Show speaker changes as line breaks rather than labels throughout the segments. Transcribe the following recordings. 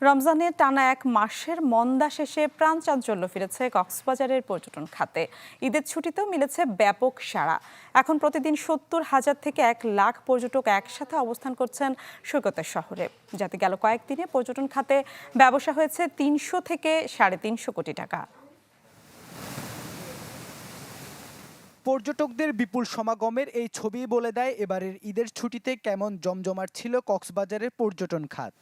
রমজানের টানা এক মাসের মন্দা শেষে প্রাণ চাঞ্চল্য ফিরেছে কক্সবাজারের পর্যটন খাতে। ঈদের ছুটিতেও মিলেছে ব্যাপক সাড়া। এখন প্রতিদিন ৭০,০০০ থেকে ১,০০,০০০ পর্যটক একসাথে অবস্থান করছেন সৈকতের শহরে, যাতে গেল কয়েকদিনে পর্যটন খাতে ব্যবসা হয়েছে ৩০০ থেকে ৩৫০ কোটি টাকা।
পর্যটকদের বিপুল সমাগমের এই ছবি বলে দেয় এবারের ঈদের ছুটিতে কেমন জমজমাট ছিল কক্সবাজারের পর্যটন খাত।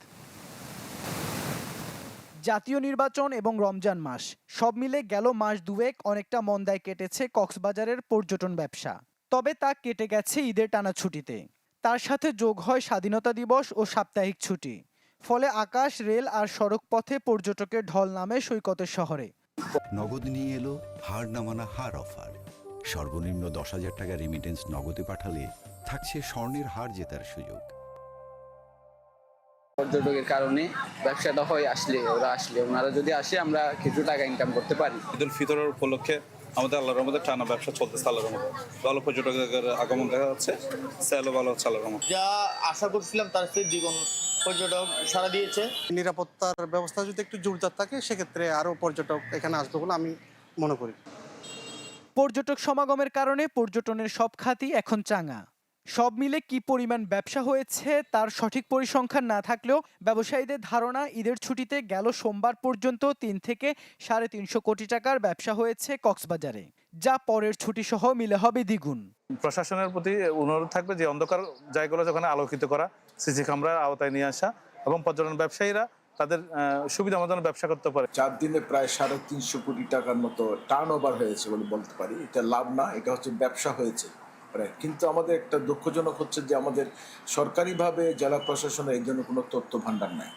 জাতীয় নির্বাচন এবং রমজান মাস সব মিলে গেল মাস দুয়েক অনেকটা মন্দায় কেটেছে কক্সবাজারের পর্যটন ব্যবসা। তবে তা কেটে গেছে ঈদের টানা ছুটিতে। তার সাথে যোগ হয় স্বাধীনতা দিবস ও সাপ্তাহিক ছুটি। ফলে আকাশ, রেল আর সড়ক পথে পর্যটকের ঢল নামে সৈকতের শহরে।
নগদ নিয়ে এলো হার না মানা হার অফার। সর্বনিম্ন ১০,০০০ টাকা রেমিটেন্স নগদে পাঠালে থাকছে স্বর্ণের হার জেতার সুযোগ।
পর্যটকের কারণে ব্যবসাটা হয়, ওনারা যদি আসে আমরা কিছু টাকা ইনকাম করতে পারি।
ঈদুল ফিতরের উপলক্ষে আমাদের আল্লাহর রহমতে টানা ব্যবসা চলতেছে। আল্লাহর রহমতে ভালো পর্যটকের আগমন দেখা যাচ্ছে, সেলও ভালো হচ্ছে আল্লাহর রহমতে।
যা আশা করছিলাম তার চেয়ে দ্বিগুণ পর্যটক সাড়া দিয়েছে।
নিরাপত্তার ব্যবস্থা যদি একটু জোরদার থাকে সেক্ষেত্রে আরও পর্যটক এখানে আসবে বলে আমি মনে করি।
পর্যটক সমাগমের কারণে পর্যটনের সব খাতই এখন চাঙা। সব মিলে কি পরিমাণ ব্যবসা হয়েছে তার সঠিক পরিসংখ্যান না থাকলেও ব্যবসায়ীদের ধারণা ঈদের ছুটিতে গেল সোমবার পর্যন্ত ৩ থেকে ৩৫০ কোটি টাকার ব্যবসা হয়েছে কক্সবাজারে, যা পরের ছুটি সহ মিলে হবে দ্বিগুণ।
প্রশাসনের প্রতি অনুরোধ থাকবে যে অন্ধকার জায়গাগুলো যখন আলোকিত করা, সিসি ক্যামেরার আওতায় নিয়ে আসা এবং পর্যটন ব্যবসায়ীরা তাদের সুবিধা মতো ব্যবসা করতে পারে।
4 দিনে প্রায় ৩৫০ কোটি টাকার মতো টার্ন ওভার হয়েছে বলে বলতে পারি। এটা লাভ না, এটা হচ্ছে ব্যবসা হয়েছে। কিন্তু আমাদের একটা দুঃখজনক হচ্ছে যে আমাদের সরকারিভাবে জেলা প্রশাসনের এর জন্য কোনো তথ্য ভান্ডার নাই।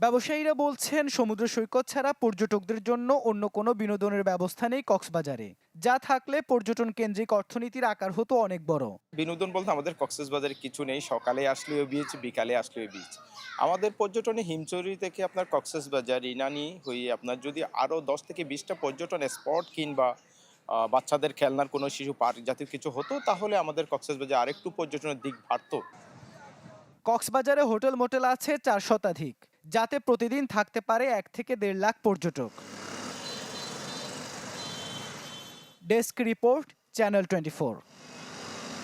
ব্যবসায়ীরা বলছেন সমুদ্র সৈকত ছাড়া পর্যটকদের জন্য অন্য কোনো বিনোদনের ব্যবস্থা নেই কক্সবাজারে, যা থাকলে পর্যটন কেন্দ্রিক অর্থনীতির আকার হতো অনেক বড়।
বিনোদন বলতে আমাদের কক্সবাজারে কিছু নেই। সকালে আসলেও বিচ, বিকালে আসলেও বিচ। আমাদের পর্যটনে হিমচুরি থেকে আপনার কক্সবাজার, ইনানি হয়ে আপনার যদি আরও 10 থেকে 20টা পর্যটন স্পট কিংবা বাচ্চাদের খেলনার কোনো শিশু পার্ক জাতীয় কিছু হতো, তাহলে আমাদের কক্সবাজারে আরেকটু পর্যটনের দিক বাড়ত।
কক্সবাজারে হোটেল মোটেল আছে 4 শতাধিক, যাতে প্রতিদিন থাকতে পারে 1 থেকে 1.5 লাখ পর্যটক। Desk report, channel 24।